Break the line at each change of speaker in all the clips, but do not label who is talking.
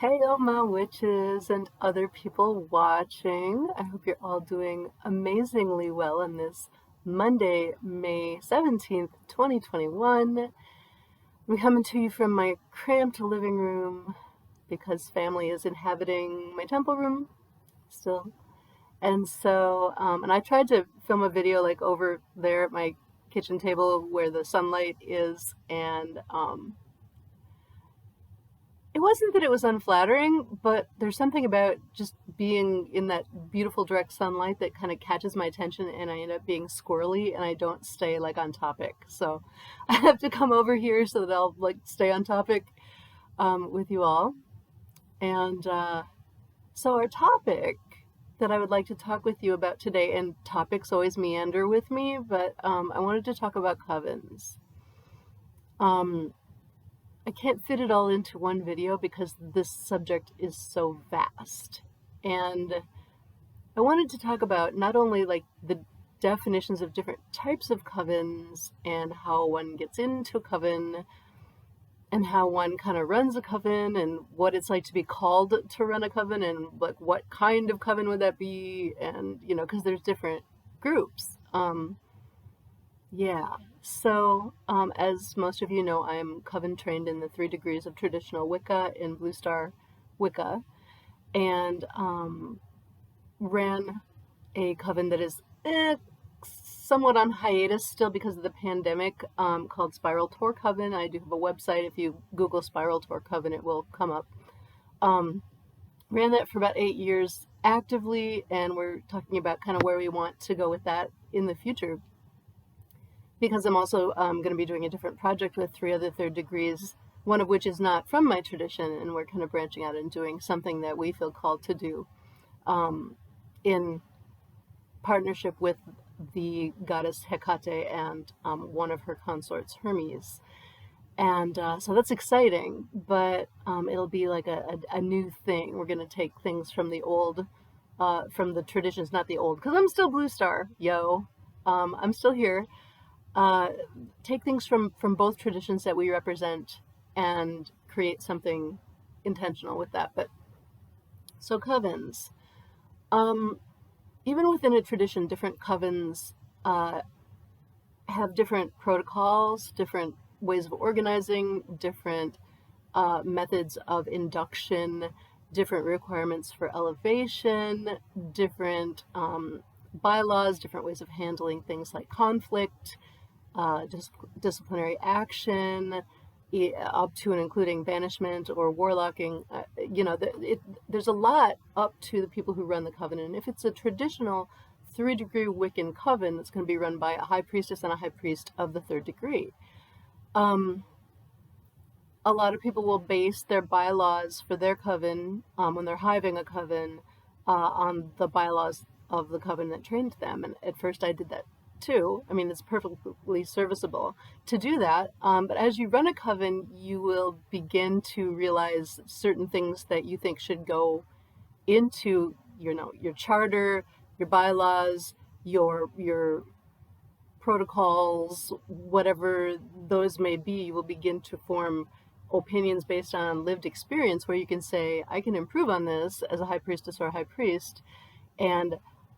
Hey, all my witches and other people watching. I hope you're all doing amazingly well on this Monday, May 17th, 2021. I'm coming to you from my cramped living room because family is inhabiting my temple room still. And I tried to film a video like over there at my kitchen table where the sunlight is, and it wasn't that it was unflattering, but there's something about just being in that beautiful direct sunlight that kind of catches my attention, and I end up being squirrely and I don't stay like on topic. So I have to come over here so that I'll like stay on topic with you all. And our topic that I would like to talk with you about today, and topics always meander with me, but I wanted to talk about covens. I can't fit it all into one video because this subject is so vast. And I wanted to talk about not only like the definitions of different types of covens and how one gets into a coven and how one kind of runs a coven and what it's like to be called to run a coven and like what kind of coven would that be, and because there's different groups. Yeah. As most of you know, I am coven trained in the 3 degrees of traditional Wicca in Blue Star Wicca, and ran a coven that is somewhat on hiatus still because of the pandemic, called Spiral Tour Coven. I do have a website. If you Google Spiral Tour Coven, it will come up. Ran that for about 8 years actively, and we're talking about kind of where we want to go with that in the future, because I'm also going to be doing a different project with 3 other 3rd degrees, one of which is not from my tradition, and we're kind of branching out and doing something that we feel called to do in partnership with the goddess Hecate and one of her consorts, Hermes. And so that's exciting, but it'll be like a new thing. We're going to take things from the old, from the traditions, not the old, because I'm still Blue Star, yo. I'm still here. Take things from both traditions that we represent and create something intentional with that. But so covens, even within a tradition, different covens have different protocols, different ways of organizing, different methods of induction, different requirements for elevation, different bylaws, different ways of handling things like conflict, disciplinary action, up to and including banishment or warlocking. There's a lot up to the people who run the coven. And if it's a traditional 3-degree Wiccan coven, that's going to be run by a high priestess and a high priest of the 3rd degree. A lot of people will base their bylaws for their coven, when they're hiving a coven, on the bylaws of the coven that trained them. And at first I did that too. I mean, it's perfectly serviceable to do that. But as you run a coven, you will begin to realize certain things that you think should go into your charter, your bylaws, your protocols, whatever those may be. You will begin to form opinions based on lived experience, where you can say, I can improve on this as a high priestess or a high priest. And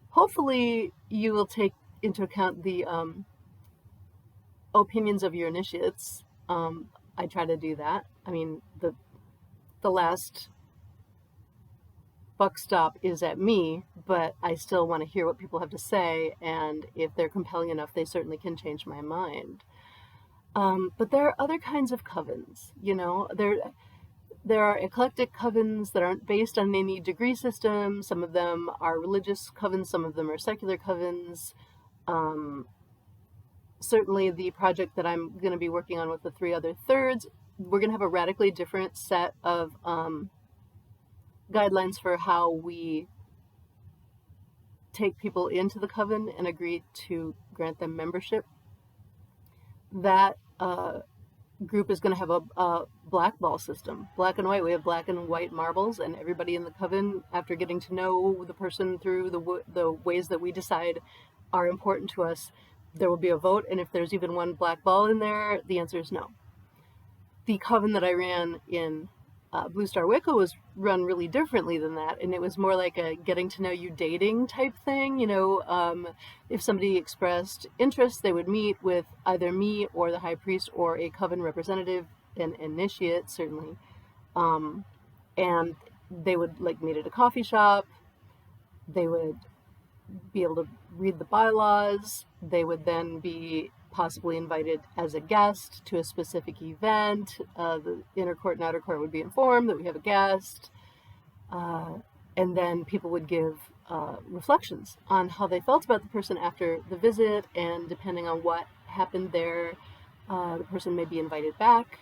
hopefully you will take into account the opinions of your initiates. I try to do that. I mean, the last buck stop is at me, but I still want to hear what people have to say, and if they're compelling enough, they certainly can change my mind. But there are other kinds of covens. There are eclectic covens that aren't based on any degree system. Some of them are religious covens, some of them are secular covens. Certainly the project that I'm going to be working on with the 3 other thirds, we're going to have a radically different set of guidelines for how we take people into the coven and agree to grant them membership. That group is going to have a black ball system, black and white. We have black and white marbles, and everybody in the coven, after getting to know the person through the ways that we decide are important to us, there will be a vote, and if there's even one black ball in there, the answer is no. The coven that I ran in Blue Star Wicca was run really differently than that, and it was more like a getting to know you dating type thing. If somebody expressed interest, they would meet with either me or the high priest or a coven representative, an initiate certainly, um, and they would like meet at a coffee shop. They would be able to read the bylaws. They would then be possibly invited as a guest to a specific event. The inner court and outer court would be informed that we have a guest. Uh, and then people would give reflections on how they felt about the person after the visit. And depending on what happened there, the person may be invited back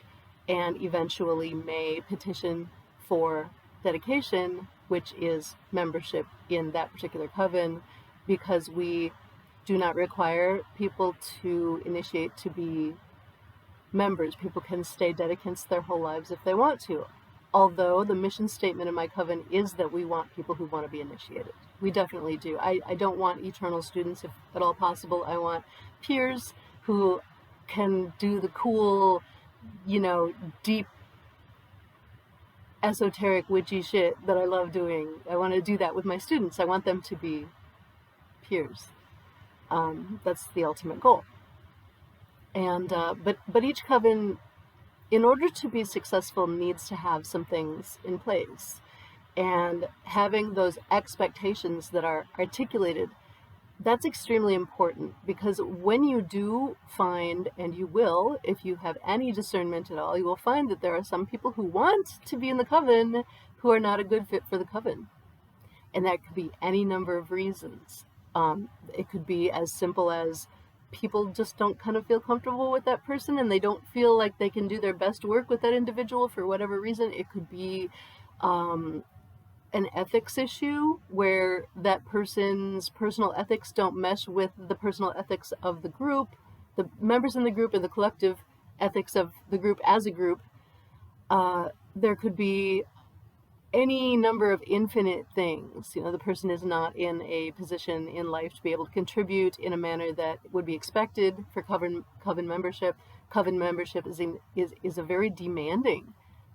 and eventually may petition for dedication, which is membership in that particular coven, because we do not require people to initiate to be members. People can stay dedicants their whole lives if they want to. Although the mission statement in my coven is that we want people who want to be initiated. We definitely do. I don't want eternal students if at all possible. I want peers who can do the cool, deep, esoteric, witchy shit that I love doing. I want to do that with my students. I want them to be peers. That's the ultimate goal. And but each coven, in order to be successful, needs to have some things in place, and having those expectations that are articulated, that's extremely important, because when you do find, and you will if you have any discernment at all, you will find that there are some people who want to be in the coven who are not a good fit for the coven. And that could be any number of reasons. It could be as simple as people just don't kind of feel comfortable with that person, and they don't feel like they can do their best work with that individual for whatever reason. It could be an ethics issue where that person's personal ethics don't mesh with the personal ethics of the group, the members in the group, and the collective ethics of the group as a group. There could be any number of infinite things. The person is not in a position in life to be able to contribute in a manner that would be expected for coven membership. Coven membership is a very demanding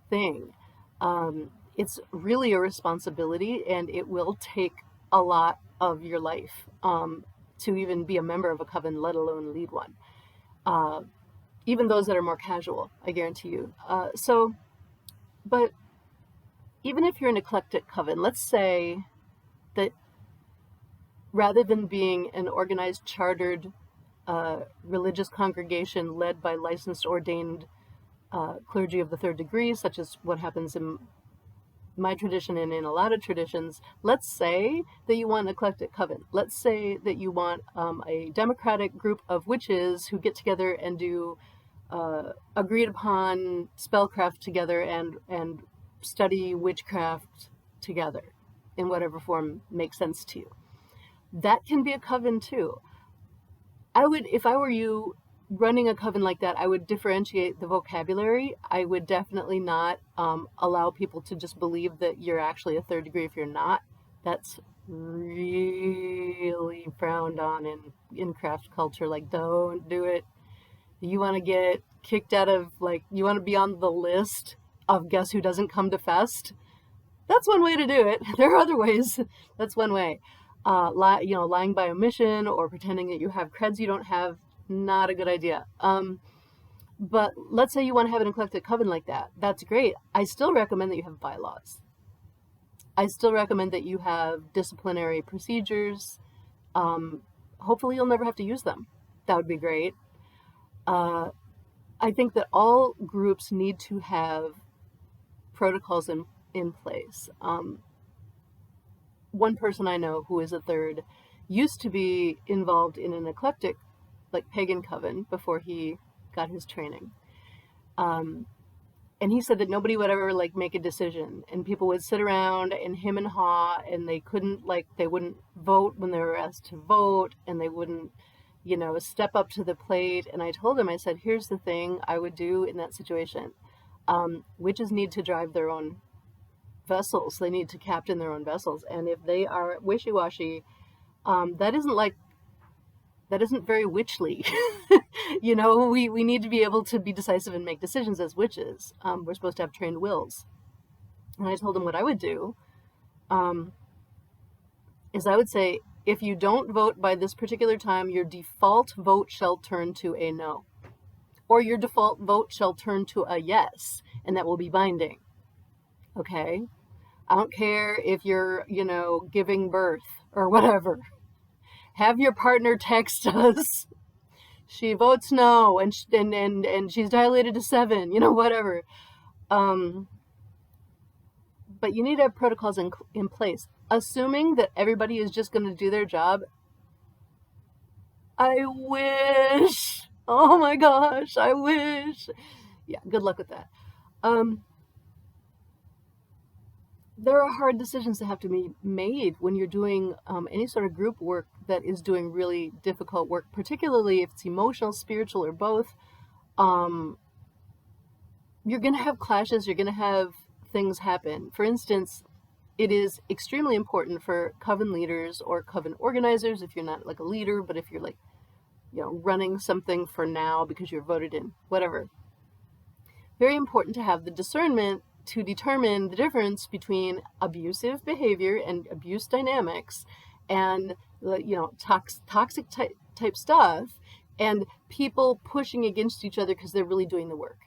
thing. It's really a responsibility, and it will take a lot of your life to even be a member of a coven, let alone lead one. Even those that are more casual, I guarantee you. But even if you're an eclectic coven, let's say that rather than being an organized, chartered religious congregation led by licensed, ordained clergy of the third degree, such as what happens in my tradition and in a lot of traditions, let's say that you want an eclectic coven. Let's say that you want a democratic group of witches who get together and do agreed upon spellcraft together and study witchcraft together in whatever form makes sense to you. That can be a coven too. If I were you running a coven like that, I would differentiate the vocabulary. I would definitely not allow people to just believe that you're actually a third degree if you're not. That's really frowned on in craft culture. Like, don't do it. You want to get kicked out of, you want to be on the list of guess who doesn't come to fest. That's one way to do it. There are other ways. That's one way. Lying by omission or pretending that you have creds you don't have, not a good idea. But let's say you want to have an eclectic coven like that. That's great. I still recommend that you have bylaws. I still recommend that you have disciplinary procedures. Hopefully you'll never have to use them. That would be great. I think that all groups need to have protocols in place. One person I know who is a third used to be involved in an eclectic, pagan coven before he got his training. And he said that nobody would ever make a decision, and people would sit around and him and haw, and they wouldn't vote when they were asked to vote, and they wouldn't step up to the plate. And I told him, I said, here's the thing I would do in that situation. Witches need to drive their own vessels. They need to captain their own vessels. And if they are wishy-washy, that isn't very witchly. We need to be able to be decisive and make decisions as witches. We're supposed to have trained wills. And I told him what I would do um, is I would say, if you don't vote by this particular time, your default vote shall turn to a no. Or your default vote shall turn to a yes, and that will be binding. Okay? I don't care if you're, giving birth or whatever. Have your partner text us. She votes no, and she's dilated to 7, whatever. But you need to have protocols in place. Assuming that everybody is just going to do their job, I wish. Oh my gosh, I wish. Yeah, good luck with that. There are hard decisions that have to be made when you're doing any sort of group work that is doing really difficult work, particularly if it's emotional, spiritual, or both. You're going to have clashes, you're going to have things happen. For instance, it is extremely important for coven leaders or coven organizers, if you're not like a leader, but if you're like, running something for now because you're voted in, whatever. Very important to have the discernment to determine the difference between abusive behavior and abuse dynamics and, toxic type stuff and people pushing against each other because they're really doing the work.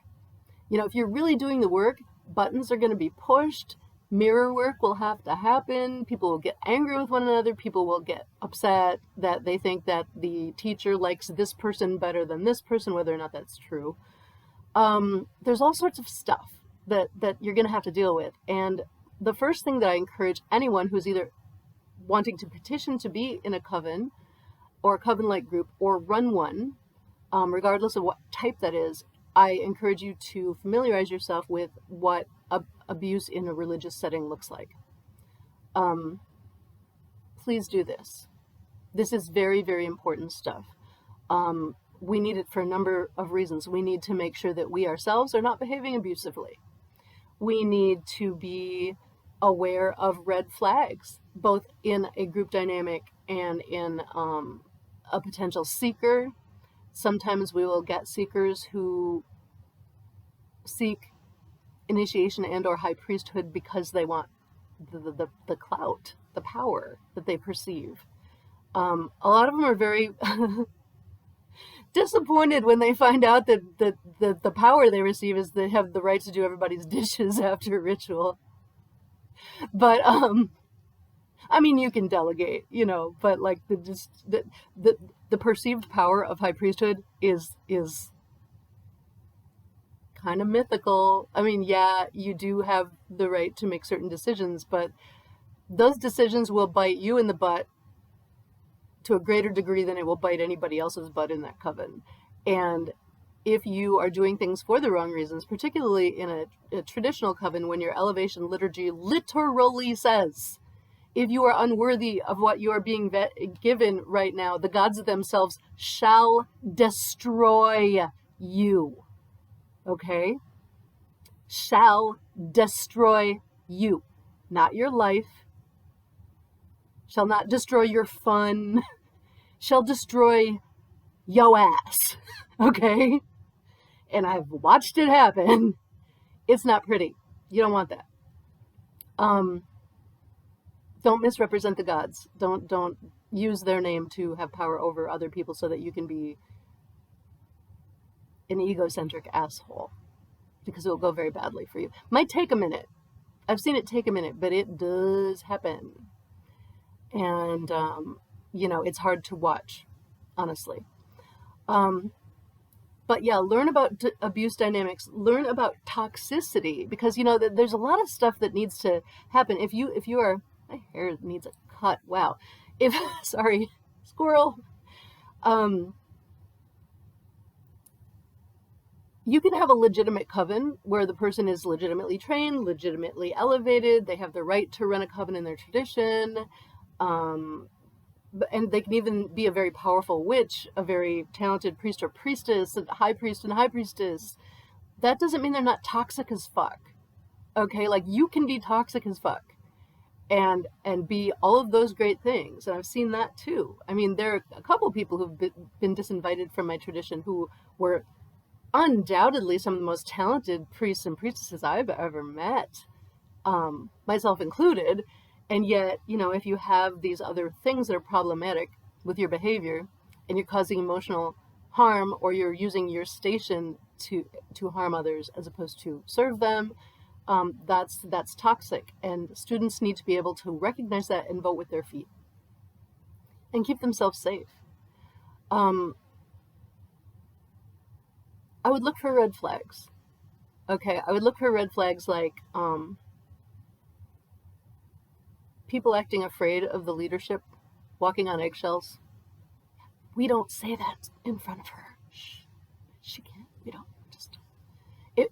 If you're really doing the work, buttons are going to be pushed, mirror work will have to happen, people will get angry with one another, people will get upset that they think that the teacher likes this person better than this person, whether or not that's true. There's all sorts of stuff that you're going to have to deal with. And the first thing that I encourage anyone who's either wanting to petition to be in a coven or a coven-like group or run one, regardless of what type that is, I encourage you to familiarize yourself with what abuse in a religious setting looks like. Please do this. This is very, very important stuff. We need it for a number of reasons. We need to make sure that we ourselves are not behaving abusively. We need to be aware of red flags, both in a group dynamic and in a potential seeker. Sometimes we will get seekers who seek initiation and or high priesthood because they want the clout, the power that they perceive. A lot of them are very disappointed when they find out that the power they receive is they have the right to do everybody's dishes after a ritual. But you can delegate, but like the perceived power of high priesthood is kind of mythical. Yeah, you do have the right to make certain decisions, but those decisions will bite you in the butt to a greater degree than it will bite anybody else's butt in that coven. And if you are doing things for the wrong reasons, particularly in a traditional coven, when your elevation liturgy literally says, if you are unworthy of what you are being given right now, the gods themselves shall destroy you. Okay? Shall destroy you. Not your life. Shall not destroy your fun. Shall destroy yo ass. Okay? And I've watched it happen. It's not pretty. You don't want that. Don't misrepresent the gods. Don't use their name to have power over other people so that you can be an egocentric asshole, because it will go very badly for you. Might take a minute. I've seen it take a minute, but it does happen. And, it's hard to watch, honestly. But yeah, learn about abuse dynamics, learn about toxicity, because, there's a lot of stuff that needs to happen. If you are, my hair needs a cut. Wow. Sorry, squirrel. You can have a legitimate coven where the person is legitimately trained, legitimately elevated. They have the right to run a coven in their tradition. And they can even be a very powerful witch, a very talented priest or priestess, a high priest and high priestess. That doesn't mean they're not toxic as fuck. Okay, like you can be toxic as fuck and be all of those great things. And I've seen that too. There are a couple people who've been disinvited from my tradition who were undoubtedly some of the most talented priests and priestesses I've ever met. myself included. And yet, if you have these other things that are problematic with your behavior and you're causing emotional harm, or you're using your station to harm others as opposed to serve them, that's toxic. And students need to be able to recognize that and vote with their feet and keep themselves safe. Um, I would look for red flags. Okay, I would look for red flags like people acting afraid of the leadership, walking on eggshells. We don't say that in front of her. Shh, she can't. We don't. Just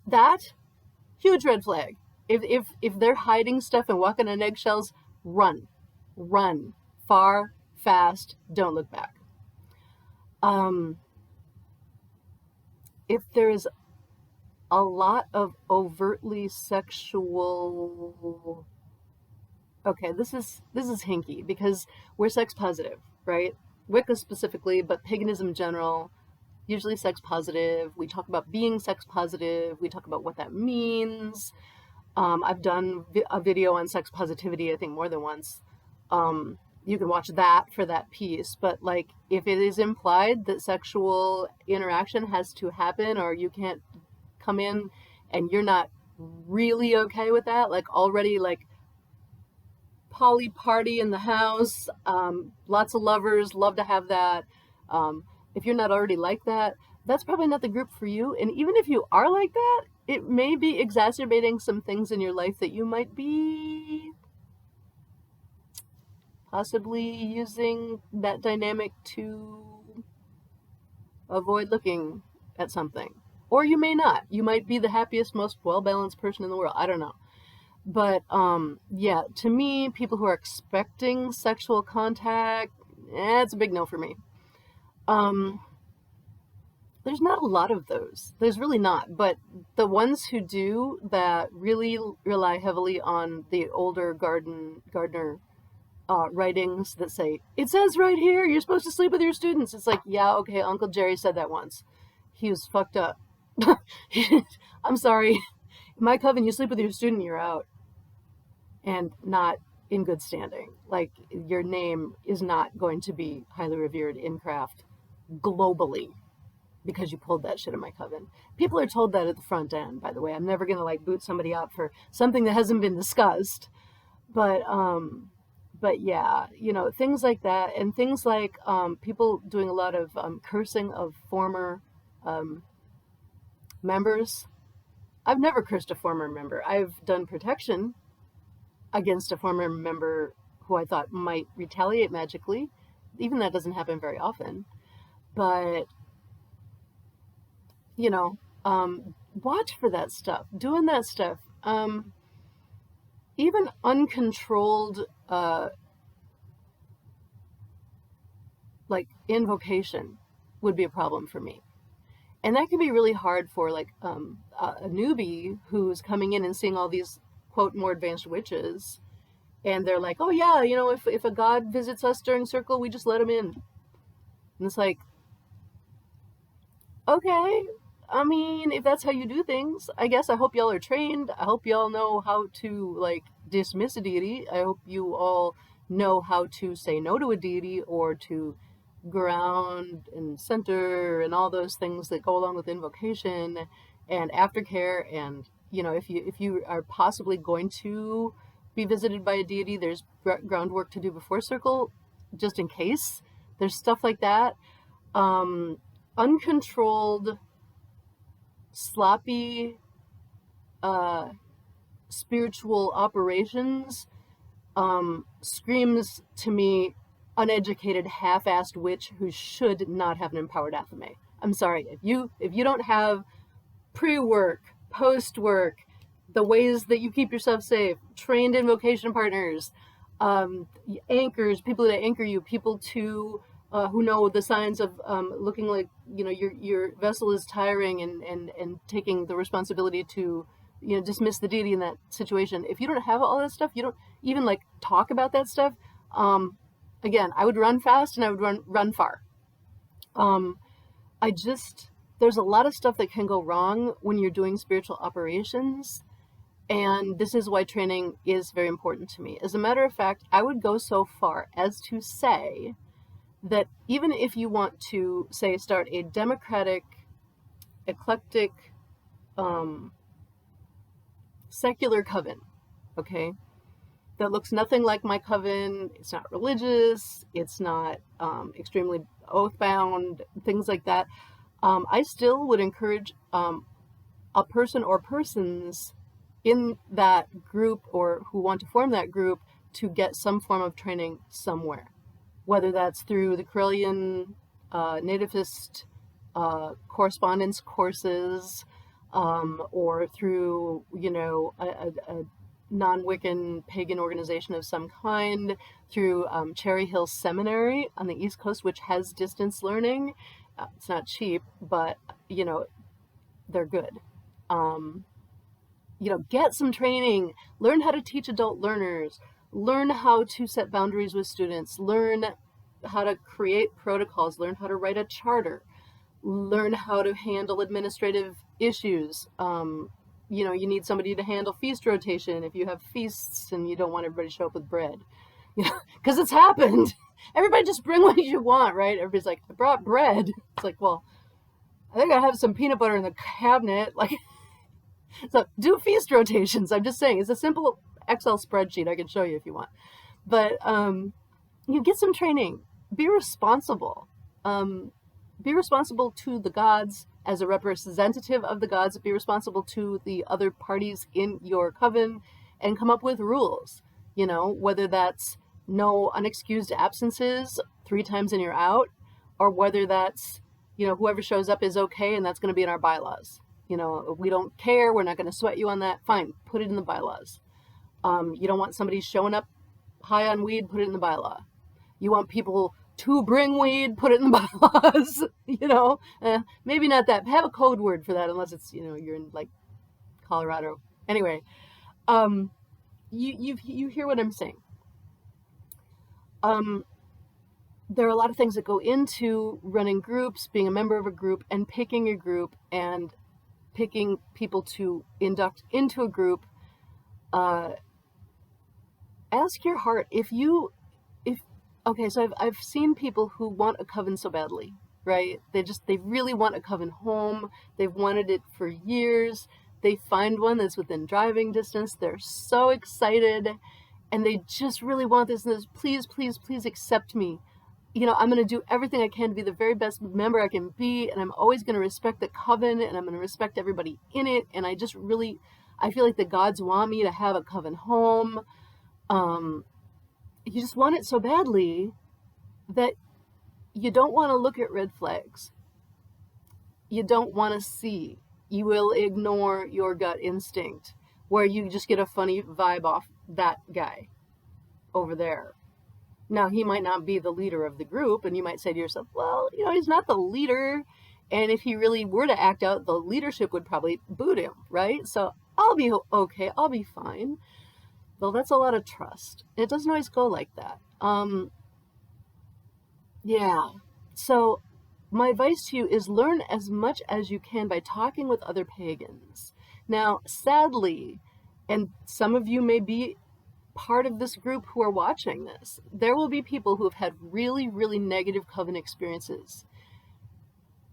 that huge red flag. If they're hiding stuff and walking on eggshells, run, run far, fast. Don't look back. If there's a lot of overtly sexual, okay, this is hinky because we're sex positive, right? Wicca specifically, but paganism in general, usually sex positive. We talk about being sex positive. We talk about what that means. I've done a video on sex positivity, I think more than once. You can watch that for that piece. But like, if it is implied that sexual interaction has to happen, or you can't come in and you're not really okay with that, like already like poly party in the house, lots of lovers, love to have that. If you're not already like that, that's probably not the group for you. And even if you are like that, it may be exacerbating some things in your life that you might be possibly using that dynamic to avoid looking at something. Or you may not. You might be the happiest, most well-balanced person in the world. I don't know. But yeah, to me, people who are expecting sexual contact, it's a big no for me. There's not a lot of those. There's really not. But the ones who do, that really rely heavily on the older Gardner writings that say, it says right here, you're supposed to sleep with your students. It's like, yeah, okay, Uncle Jerry said that once. He was fucked up. I'm sorry. My coven, you sleep with your student, you're out. And not in good standing. Like, your name is not going to be highly revered in craft globally because you pulled that shit in my coven. People are told that at the front end, by the way. I'm never going to like boot somebody out for something that hasn't been discussed. But yeah, things like that, and things like people doing a lot of cursing of former members. I've never cursed a former member. I've done protection against a former member who I thought might retaliate magically. Even that doesn't happen very often. But, watch for that stuff, doing that stuff. Even uncontrolled, like, invocation would be a problem for me. And that can be really hard for, like, a newbie who's coming in and seeing all these, quote, more advanced witches. And they're like, oh, yeah, if a god visits us during circle, we just let him in. And it's like, okay, I mean, if that's how you do things, I guess I hope y'all are trained. I hope y'all know how to, like, dismiss a deity. I hope you all know how to say no to a deity, or to ground and center and all those things that go along with invocation and aftercare. And if you are possibly going to be visited by a deity, there's groundwork to do before circle, just in case. There's stuff like that. Uncontrolled, sloppy spiritual operations screams to me uneducated, half-assed witch who should not have an empowered athame. I'm sorry, if you don't have pre-work, post-work, the ways that you keep yourself safe, trained invocation partners, anchors, people that anchor you, people to who know the signs of looking like your vessel is tiring, and taking the responsibility to dismiss the deity in that situation. If you don't have all that stuff, you don't even like talk about that stuff. Again, I would run fast and I would run far. There's a lot of stuff that can go wrong when you're doing spiritual operations, And this is why training is very important to me. As a matter of fact, I would go so far as to say that even if you want to, say, start a democratic, eclectic, um, secular coven, okay, that looks nothing like my coven, it's not religious, it's not extremely oath bound, things like that, I still would encourage a person or persons in that group or who want to form that group to get some form of training somewhere, whether that's through the Karelian nativist correspondence courses, or through, a non-Wiccan pagan organization of some kind, through Cherry Hill Seminary on the East Coast, which has distance learning. It's not cheap, but, they're good. Um, get some training, learn how to teach adult learners, learn how to set boundaries with students, learn how to create protocols, learn how to write a charter, learn how to handle administrative issues. You need somebody to handle feast rotation if you have feasts and you don't want everybody to show up with bread, because it's happened. Everybody just bring what you want, right? Everybody's like, I brought bread. It's like, well, I think I have some peanut butter in the cabinet. Like, so do feast rotations. I'm just saying, it's a simple Excel spreadsheet. I can show you if you want. But you get some training. Be responsible. Be responsible to the gods as a representative of the gods. Be responsible to the other parties in your coven, and come up with rules. Whether that's no unexcused absences 3 times and you're out, or whether that's, whoever shows up is okay and that's going to be in our bylaws. We don't care. We're not going to sweat you on that. Fine, put it in the bylaws. You don't want somebody showing up high on weed, put it in the bylaw. You want people to bring weed, put it in the bylaws. Maybe not that. Have a code word for that, unless it's, you're in like Colorado. Anyway, you hear what I'm saying. There are a lot of things that go into running groups, being a member of a group, and picking a group, and picking people to induct into a group. Ask your heart. So I've seen people who want a coven so badly, right? They really want a coven home. They've wanted it for years. They find one that's within driving distance. They're so excited, and they just really want this. And this, please, please, please accept me. I'm going to do everything I can to be the very best member I can be, and I'm always going to respect the coven, and I'm going to respect everybody in it, and I feel like the gods want me to have a coven home. You just want it so badly that you don't want to look at red flags. You don't want to see. You will ignore your gut instinct, where you just get a funny vibe off that guy over there. Now, he might not be the leader of the group, and you might say to yourself, well, he's not the leader, and if he really were to act out, the leadership would probably boot him, right? So I'll be okay, I'll be fine. Well, that's a lot of trust. It doesn't always go like that. Yeah. So my advice to you is learn as much as you can by talking with other pagans. Now, sadly, and some of you may be part of this group who are watching this, there will be people who have had really, really negative coven experiences.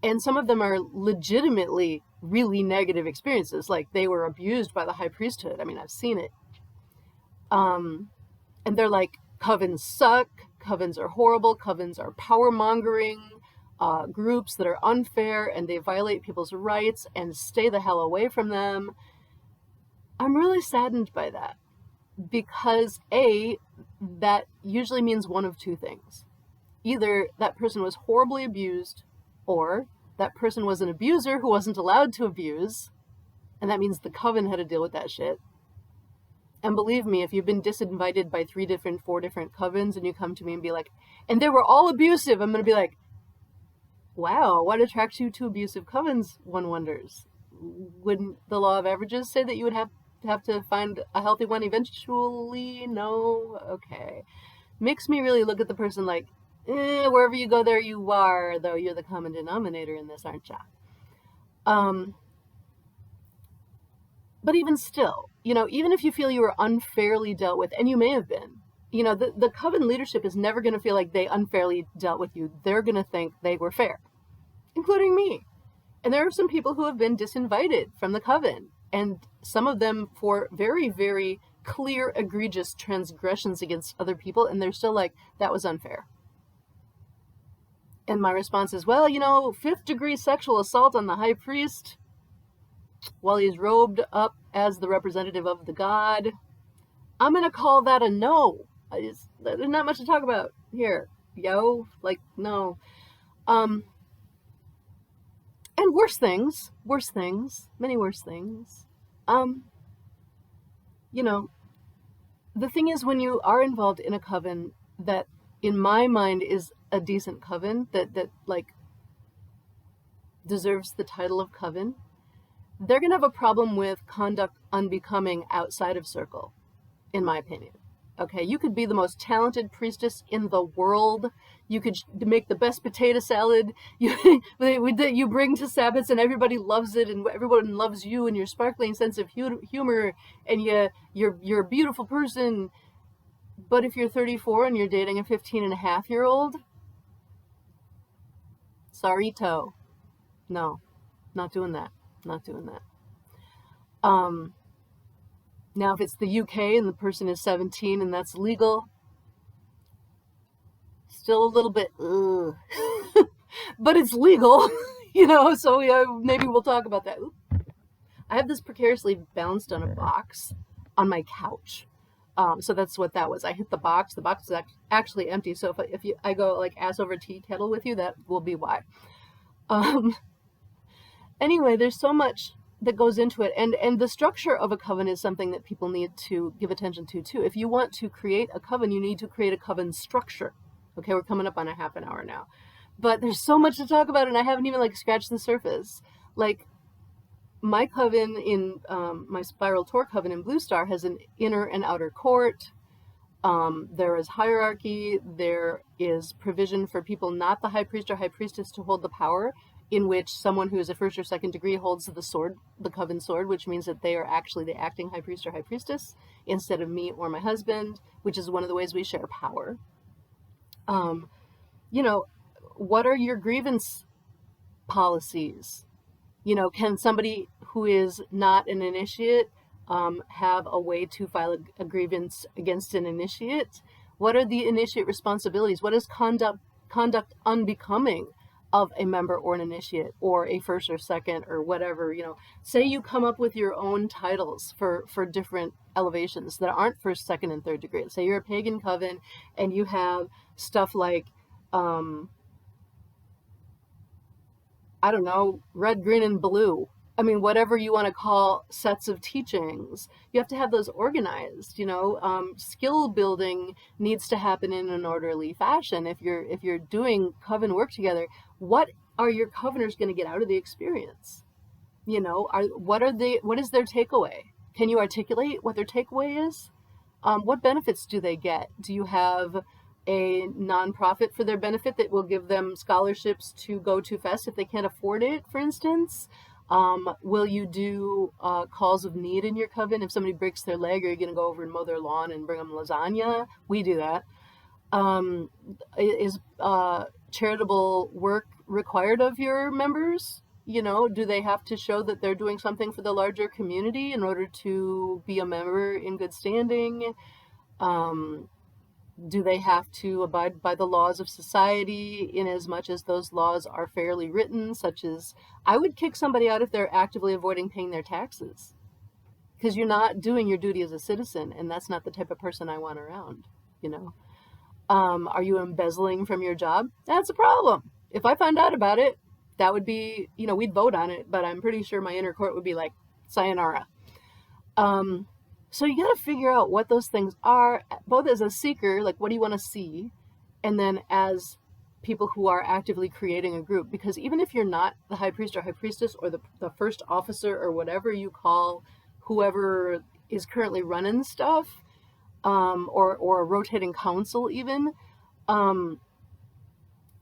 And some of them are legitimately really negative experiences, like they were abused by the high priesthood. I mean, I've seen it. And they're like, covens suck, covens are horrible, covens are power-mongering groups that are unfair, and they violate people's rights, and stay the hell away from them. I'm really saddened by that, because that usually means one of two things. Either that person was horribly abused, or that person was an abuser who wasn't allowed to abuse, and that means the coven had to deal with that shit. And believe me, if you've been disinvited by 4 different covens, and you come to me and be like, and they were all abusive, I'm going to be like, wow, what attracts you to abusive covens, one wonders. Wouldn't the law of averages say that you would have to find a healthy one eventually? No? Okay. Makes me really look at the person like, wherever you go, there you are, though you're the common denominator in this, aren't ya? But even still, even if you feel you were unfairly dealt with, and you may have been, the coven leadership is never going to feel like they unfairly dealt with you. They're going to think they were fair, including me. And there are some people who have been disinvited from the coven, and some of them for very, very clear, egregious transgressions against other people, and they're still like, that was unfair. And my response is, well, fifth-degree sexual assault on the high priest while he's robed up as the representative of the god, I'm going to call that a no. There's not much to talk about here. Like, no. And worse things, many worse things. The thing is, when you are involved in a coven that, in my mind, is a decent coven, that like deserves the title of coven, they're going to have a problem with conduct unbecoming outside of circle, in my opinion. Okay, you could be the most talented priestess in the world. You could make the best potato salad you bring to Sabbaths, and everybody loves it, and everyone loves you and your sparkling sense of humor, and you're a beautiful person. But if you're 34 and you're dating a 15-and-a-half-year-old, sorry-to. No, not doing that. Not doing that. Now, if it's the UK and the person is 17 and that's legal, still a little bit, but it's legal, so maybe we'll talk about that. I have this precariously balanced on a box on my couch. So that's what that was. I hit the box. The box is actually empty. So if I go like ass over tea kettle with you, that will be why. Anyway, there's so much that goes into it, and the structure of a coven is something that people need to give attention to too. If you want to create a coven, you need to create a coven structure. Okay, we're coming up on a half an hour now, but there's so much to talk about, and I haven't even scratched the surface. Like, my coven in my Spiral Tour coven in Blue Star has an inner and outer court. There is hierarchy. There is provision for people not the high priest or high priestess to hold the power, in which someone who is a first or second degree holds the sword, the coven sword, which means that they are actually the acting high priest or high priestess instead of me or my husband, which is one of the ways we share power. What are your grievance policies? Can somebody who is not an initiate have a way to file a grievance against an initiate? What are the initiate responsibilities? What is conduct unbecoming of a member or an initiate or a first or second or whatever? Say you come up with your own titles for different elevations that aren't first, second, and third degree. Say you're a pagan coven and you have stuff like I don't know, red, green, and blue. I mean, whatever you want to call sets of teachings, you have to have those organized. Skill building needs to happen in an orderly fashion. If you're doing coven work together, what are your coveners going to get out of the experience? What is their takeaway? Can you articulate what their takeaway is? What benefits do they get? Do you have a nonprofit for their benefit that will give them scholarships to go to fest if they can't afford it, for instance? Will you do calls of need in your coven? If somebody breaks their leg, are you going to go over and mow their lawn and bring them lasagna? We do that. Is charitable work required of your members? Do they have to show that they're doing something for the larger community in order to be a member in good standing? Do they have to abide by the laws of society in as much as those laws are fairly written, such as I would kick somebody out if they're actively avoiding paying their taxes, because you're not doing your duty as a citizen, and that's not the type of person I want around. Are you embezzling from your job? That's a problem. If I found out about it, that would be, we'd vote on it, but I'm pretty sure my inner court would be like, sayonara. So you got to figure out what those things are, both as a seeker, like what do you want to see, and then as people who are actively creating a group. Because even if you're not the high priest or high priestess or the first officer or whatever you call whoever is currently running stuff, or a rotating council even,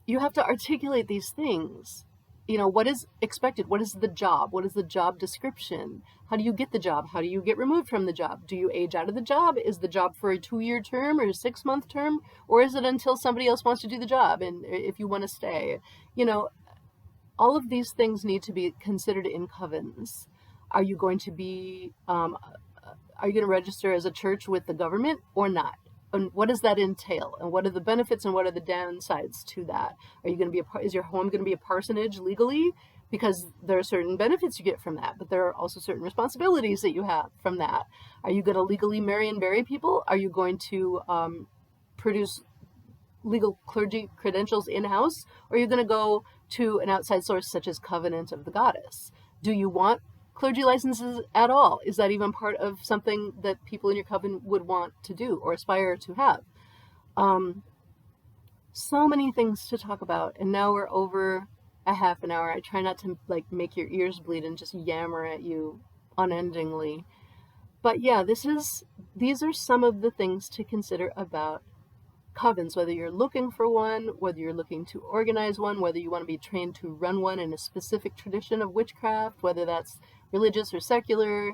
you have to articulate these things. what is expected? What is the job? What is the job description? How do you get the job? How do you get removed from the job? Do you age out of the job? Is the job for a 2-year term or a 6-month term? Or is it until somebody else wants to do the job and if you want to stay? You know, all of these things need to be considered in Covens. Are you going to be, are you going to register as a church with the government or not? And what does that entail? And what are the benefits and what are the downsides to that? Are you going to be is your home going to be a parsonage legally? Because there are certain benefits you get from that, but there are also certain responsibilities that you have from that. Are you going to legally marry and bury people? Are you going to produce legal clergy credentials in-house, or are you going to go to an outside source such as Covenant of the Goddess? Do you want clergy licenses at all? Is that even part of something that people in your coven would want to do or aspire to have? So many things to talk about, and now we're over a half an hour. I try not to make your ears bleed and just yammer at you unendingly. But yeah, these are some of the things to consider about covens, whether you're looking for one, whether you're looking to organize one, whether you want to be trained to run one in a specific tradition of witchcraft, whether that's religious or secular,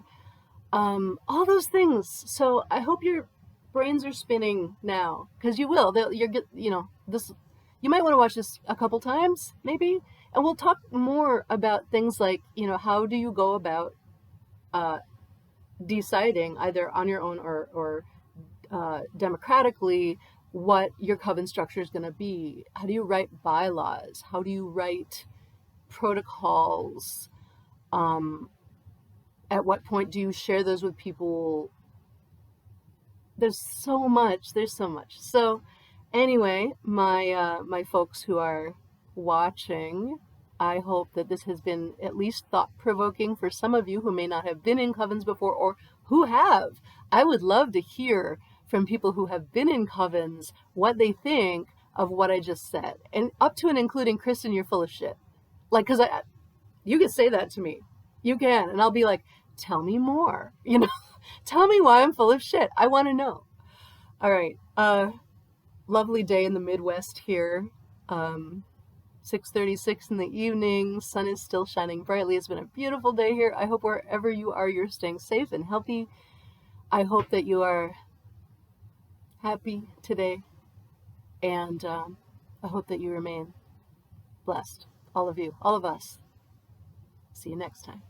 all those things. So I hope your brains are spinning now, because you will. This. You might want to watch this a couple times, maybe, and we'll talk more about things like, how do you go about deciding either on your own or democratically what your coven structure is going to be. How do you write bylaws? How do you write protocols? At what point do you share those with people? There's so much. So anyway, my folks who are watching, I hope that this has been at least thought-provoking for some of you who may not have been in covens before or who have. I would love to hear from people who have been in covens what they think of what I just said. And up to and including, Kristen, you're full of shit. Because you can say that to me. You can. And I'll be like, tell me more. Tell me why I'm full of shit. I want to know. All right. Lovely day in the Midwest here. 6:36 in the evening. Sun is still shining brightly. It's been a beautiful day here. I hope wherever you are, you're staying safe and healthy. I hope that you are happy today. And I hope that you remain blessed. All of you, all of us. See you next time.